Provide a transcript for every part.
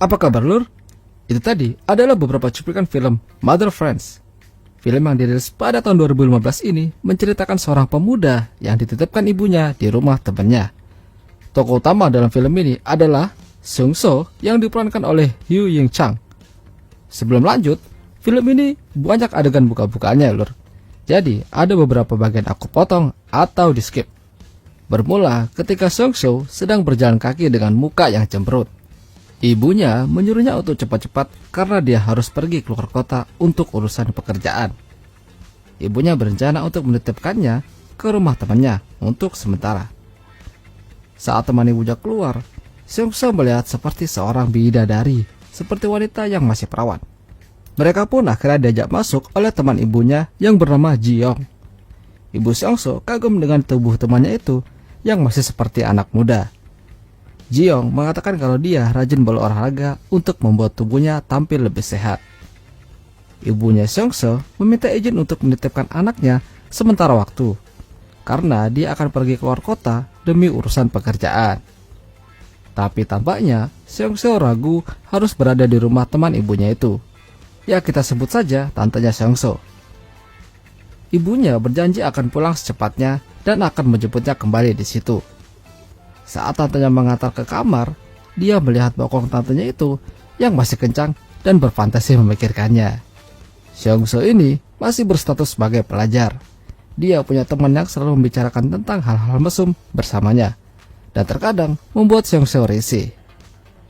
Apa kabar lur? Itu tadi adalah beberapa cuplikan film Mother Friends. Film yang dirilis pada tahun 2015 ini menceritakan seorang pemuda yang dititipkan ibunya di rumah temannya. Tokoh utama dalam film ini adalah Seung-soo yang diperankan oleh Hyo Ying-chang. Sebelum lanjut, film ini banyak adegan buka-bukaannya lur. Jadi ada beberapa bagian aku potong atau di skip. Bermula ketika Seung-soo sedang berjalan kaki dengan muka yang cemberut. Ibunya menyuruhnya untuk cepat-cepat karena dia harus pergi keluar kota untuk urusan pekerjaan. Ibunya berencana untuk menitipkannya ke rumah temannya untuk sementara. Saat teman ibunya keluar, Seung-soo melihat seperti seorang bidadari, seperti wanita yang masih perawan. Mereka pun akhirnya diajak masuk oleh teman ibunya yang bernama Ji-young. Ibu Seung-soo kagum dengan tubuh temannya itu yang masih seperti anak muda. Ji-young mengatakan kalau dia rajin berolahraga untuk membuat tubuhnya tampil lebih sehat. Ibunya Seung-soo meminta izin untuk menitipkan anaknya sementara waktu, karena dia akan pergi keluar kota demi urusan pekerjaan. Tapi tampaknya Seung-soo ragu harus berada di rumah teman ibunya itu. Ya kita sebut saja tantenya Seung-soo. Ibunya berjanji akan pulang secepatnya dan akan menjemputnya kembali di situ. Saat tantenya mengantar ke kamar, dia melihat bokong tantenya itu yang masih kencang dan berfantasi memikirkannya. Seung-soo ini masih berstatus sebagai pelajar. Dia punya teman yang selalu membicarakan tentang hal-hal mesum bersamanya, dan terkadang membuat Seung-soo risih.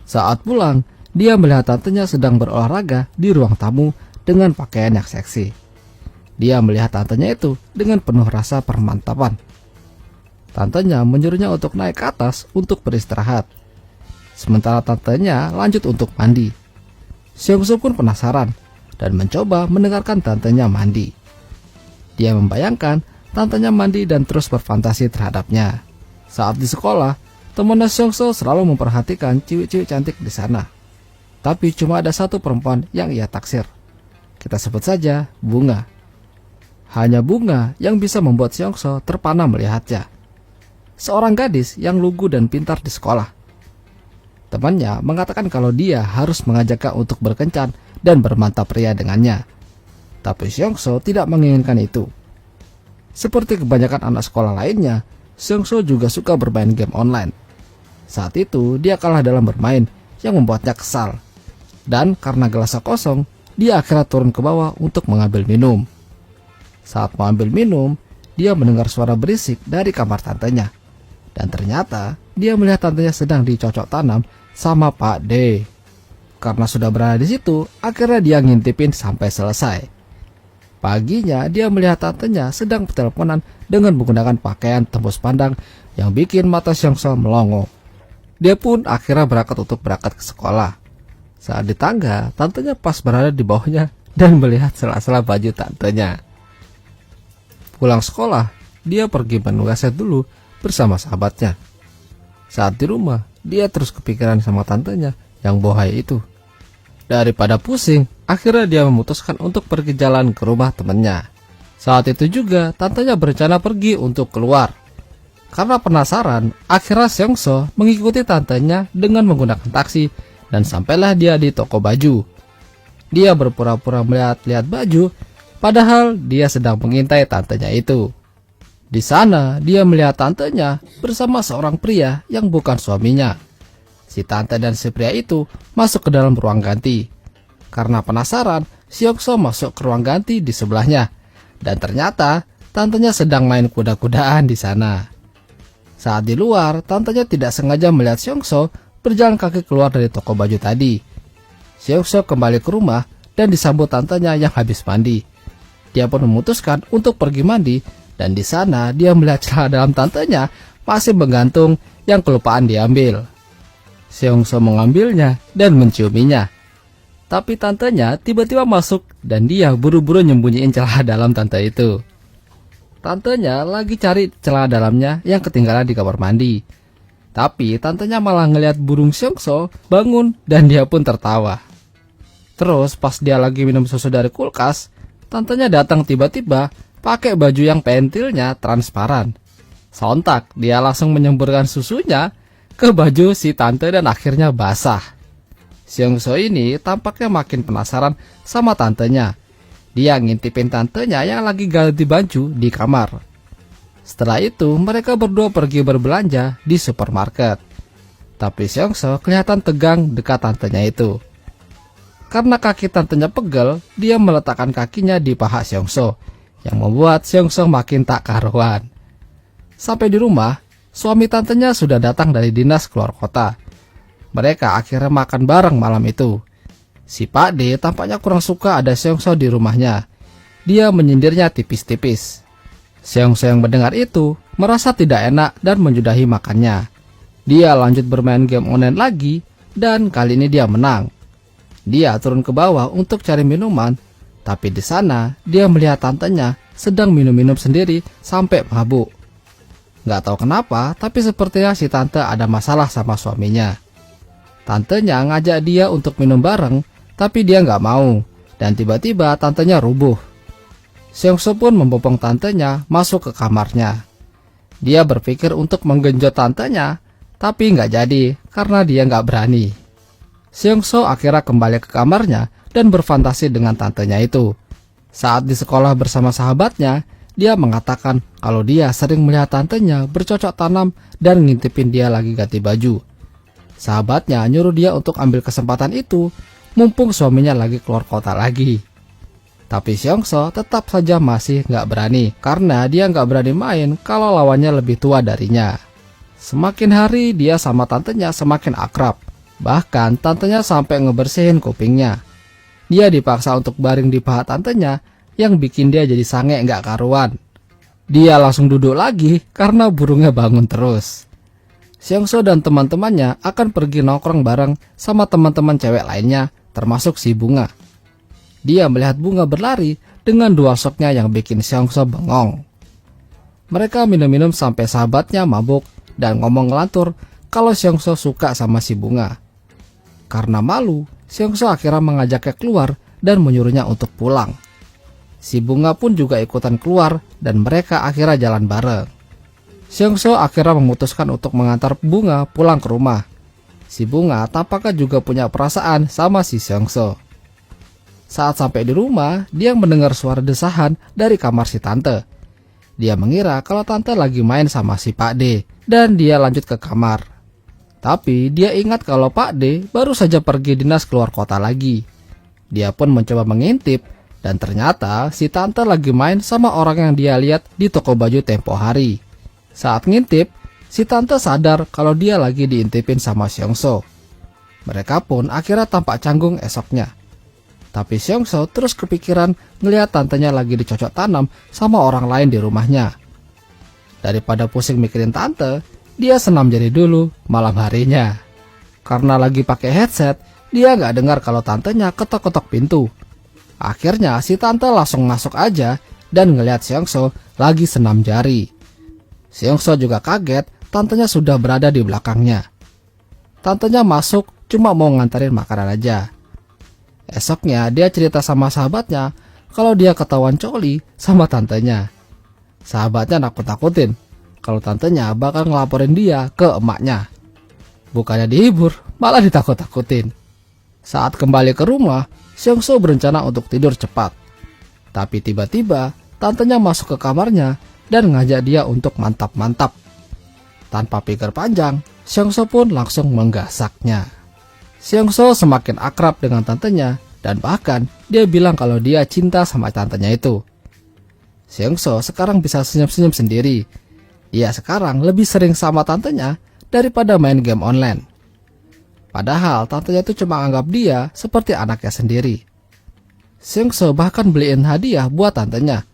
Saat pulang, dia melihat tantenya sedang berolahraga di ruang tamu dengan pakaian yang seksi. Dia melihat tantenya itu dengan penuh rasa permantapan. Tantenya menyuruhnya untuk naik ke atas untuk beristirahat. Sementara tantenya lanjut untuk mandi. Seung-soo pun penasaran dan mencoba mendengarkan tantenya mandi. Dia membayangkan tantenya mandi dan terus berfantasi terhadapnya. Saat di sekolah, temannya Seung-soo selalu memperhatikan cewek-cewek cantik di sana. Tapi cuma ada satu perempuan yang ia taksir. Kita sebut saja Bunga. Hanya Bunga yang bisa membuat Seung-soo terpana melihatnya. Seorang gadis yang lugu dan pintar di sekolah. Temannya mengatakan kalau dia harus mengajaknya untuk berkencan dan bermantap pria dengannya. Tapi Seung-soo tidak menginginkan itu. Seperti kebanyakan anak sekolah lainnya, Seung-soo juga suka bermain game online. Saat itu dia kalah dalam bermain yang membuatnya kesal. Dan karena gelasnya kosong, dia akhirnya turun ke bawah untuk mengambil minum. Saat mengambil minum, dia mendengar suara berisik dari kamar tantenya. Dan ternyata dia melihat tantenya sedang dicocok tanam sama Pak D. Karena sudah berada di situ, akhirnya dia ngintipin sampai selesai. Paginya dia melihat tantenya sedang berteleponan dengan menggunakan pakaian tembus pandang yang bikin mata Seung-soo melongo. Dia pun akhirnya berangkat ke sekolah. Saat di tangga, tantenya pas berada di bawahnya dan melihat sela-sela baju tantenya. Pulang sekolah, dia pergi menugasnya dulu bersama sahabatnya. Saat di rumah, dia terus kepikiran sama tantenya yang bohai itu. Daripada pusing, akhirnya dia memutuskan untuk pergi jalan ke rumah temannya. Saat itu juga, tantenya berencana pergi untuk keluar. Karena penasaran, akhirnya Seung-soo mengikuti tantenya dengan menggunakan taksi dan sampailah dia di toko baju. Dia berpura-pura melihat-lihat baju, padahal dia sedang mengintai tantenya itu. Di sana, dia melihat tantenya bersama seorang pria yang bukan suaminya. Si tante dan si pria itu masuk ke dalam ruang ganti. Karena penasaran, Seung-soo masuk ke ruang ganti di sebelahnya. Dan ternyata, tantenya sedang main kuda-kudaan di sana. Saat di luar, tantenya tidak sengaja melihat Seung-soo berjalan kaki keluar dari toko baju tadi. Seung-soo kembali ke rumah dan disambut tantenya yang habis mandi. Dia pun memutuskan untuk pergi mandi. Dan di sana dia melihat celana dalam tantenya masih menggantung yang kelupaan diambil. Seung-soo mengambilnya dan menciuminya. Tapi tantenya tiba-tiba masuk dan dia buru-buru nyembunyiin celana dalam tante itu. Tantenya lagi cari celana dalamnya yang ketinggalan di kamar mandi. Tapi tantenya malah ngelihat burung Seung-soo bangun dan dia pun tertawa. Terus pas dia lagi minum susu dari kulkas, tantenya datang tiba-tiba pakai baju yang pentilnya transparan. Sontak dia langsung menyemburkan susunya ke baju si tante dan akhirnya basah. Seongso ini tampaknya makin penasaran sama tantenya. Dia ngintipin tantenya yang lagi ganti baju di kamar. Setelah itu mereka berdua pergi berbelanja di supermarket. Tapi Seongso kelihatan tegang dekat tantenya itu. Karena kaki tantenya pegel, dia meletakkan kakinya di paha Seongso, yang membuat Seongso makin tak karuan. Sampai di rumah, suami tantenya sudah datang dari dinas keluar kota. Mereka akhirnya makan bareng malam itu. Si Pak D tampaknya kurang suka ada Seongso di rumahnya. Dia menyindirnya tipis-tipis. Seongso yang mendengar itu merasa tidak enak dan menyudahi makannya. Dia lanjut bermain game online lagi dan kali ini dia menang. Dia turun ke bawah untuk cari minuman, tapi di sana dia melihat tantenya sedang minum-minum sendiri sampai mabuk. Gak tahu kenapa, tapi sepertinya si tante ada masalah sama suaminya. Tantenya ngajak dia untuk minum bareng, tapi dia gak mau, dan tiba-tiba tantenya rubuh. Seongso pun membopong tantenya masuk ke kamarnya. Dia berpikir untuk menggenjot tantenya, tapi gak jadi karena dia gak berani. Seongso akhirnya kembali ke kamarnya dan berfantasi dengan tantenya itu. Saat di sekolah bersama sahabatnya, dia mengatakan kalau dia sering melihat tantenya bercocok tanam dan ngintipin dia lagi ganti baju. Sahabatnya nyuruh dia untuk ambil kesempatan itu, mumpung suaminya lagi keluar kota lagi. Tapi Seongso tetap saja masih nggak berani, karena dia nggak berani main kalau lawannya lebih tua darinya. Semakin hari dia sama tantenya semakin akrab. Bahkan tantenya sampai ngebersihin kupingnya. Dia dipaksa untuk baring di paha tantenya, yang bikin dia jadi sange nggak karuan. Dia langsung duduk lagi karena burungnya bangun terus. Seongso dan teman-temannya akan pergi nongkrong bareng sama teman-teman cewek lainnya, termasuk si Bunga. Dia melihat Bunga berlari dengan dua soknya yang bikin Seongso bengong. Mereka minum-minum sampai sahabatnya mabuk dan ngomong ngelantur kalau Seongso suka sama si Bunga. Karena malu, Seongso akhirnya mengajaknya keluar dan menyuruhnya untuk pulang. Si Bunga pun juga ikutan keluar dan mereka akhirnya jalan bareng. Seongso akhirnya memutuskan untuk mengantar Bunga pulang ke rumah. Si Bunga tampaknya juga punya perasaan sama si Seongso. Saat sampai di rumah, dia mendengar suara desahan dari kamar si tante. Dia mengira kalau tante lagi main sama si Pak D dan dia lanjut ke kamar. Tapi dia ingat kalau Pak D baru saja pergi dinas keluar kota lagi. Dia pun mencoba mengintip dan ternyata si tante lagi main sama orang yang dia lihat di toko baju tempo hari. Saat ngintip, si tante sadar kalau dia lagi diintipin sama Seongso. Mereka pun akhirnya tampak canggung esoknya. Tapi Seongso terus kepikiran ngelihat tantenya lagi dicocok tanam sama orang lain di rumahnya. Daripada pusing mikirin tante, dia senam jadi dulu malam harinya. Karena lagi pakai headset, dia gak dengar kalau tantenya ketok-ketok pintu. Akhirnya si tante langsung masuk aja dan ngelihat Seongso lagi senam jari. Seongso juga kaget tantenya sudah berada di belakangnya. Tantenya masuk cuma mau nganterin makanan aja. Esoknya dia cerita sama sahabatnya kalau dia ketahuan coli sama tantenya. Sahabatnya nakut-nakutin kalau tantenya bakal ngelaporin dia ke emaknya. Bukannya dihibur, malah ditakut-takutin. Saat kembali ke rumah, Seongso berencana untuk tidur cepat. Tapi tiba-tiba, tantenya masuk ke kamarnya dan ngajak dia untuk mantap-mantap. Tanpa pikir panjang, Seongso pun langsung menggasaknya. Seongso semakin akrab dengan tantenya dan bahkan dia bilang kalau dia cinta sama tantenya itu. Seongso sekarang bisa senyum-senyum sendiri. Dia sekarang lebih sering sama tantenya daripada main game online. Padahal tantenya itu cuma anggap dia seperti anaknya sendiri. Seongso bahkan beliin hadiah buat tantenya.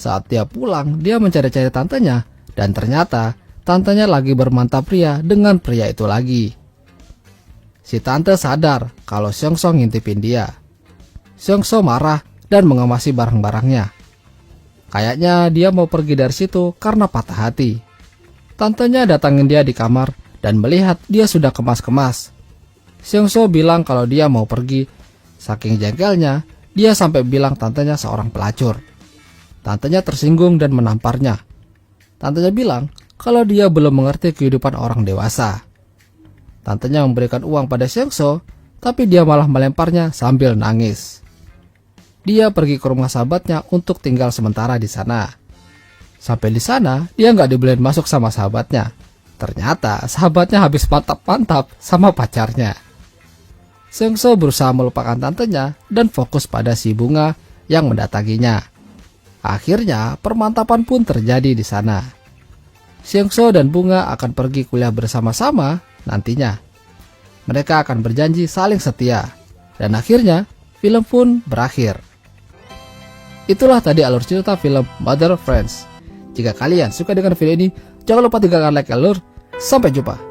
Saat dia pulang, dia mencari-cari tantenya dan ternyata tantenya lagi bermantap pria dengan pria itu lagi. Si tante sadar kalau Seongso ngintipin dia. Seongso marah dan mengemasi barang-barangnya. Kayaknya dia mau pergi dari situ karena patah hati. Tantenya datangin dia di kamar dan melihat dia sudah kemas-kemas. Seongso bilang kalau dia mau pergi. Saking jengkelnya, dia sampai bilang tantenya seorang pelacur. Tantenya tersinggung dan menamparnya. Tantenya bilang kalau dia belum mengerti kehidupan orang dewasa. Tantenya memberikan uang pada Seongso, tapi dia malah melemparnya sambil nangis. Dia pergi ke rumah sahabatnya untuk tinggal sementara di sana. Sampai di sana, dia nggak dibolehin masuk sama sahabatnya. Ternyata sahabatnya habis mantap-mantap sama pacarnya. Seungso berusaha melupakan tantenya dan fokus pada si Bunga yang mendatanginya. Akhirnya permantapan pun terjadi di sana. Seungso dan Bunga akan pergi kuliah bersama-sama nantinya. Mereka akan berjanji saling setia. Dan akhirnya film pun berakhir. Itulah tadi alur cerita film Mother of Friends. Jika kalian suka dengan video ini, jangan lupa tinggalkan like alur. Sampai jumpa.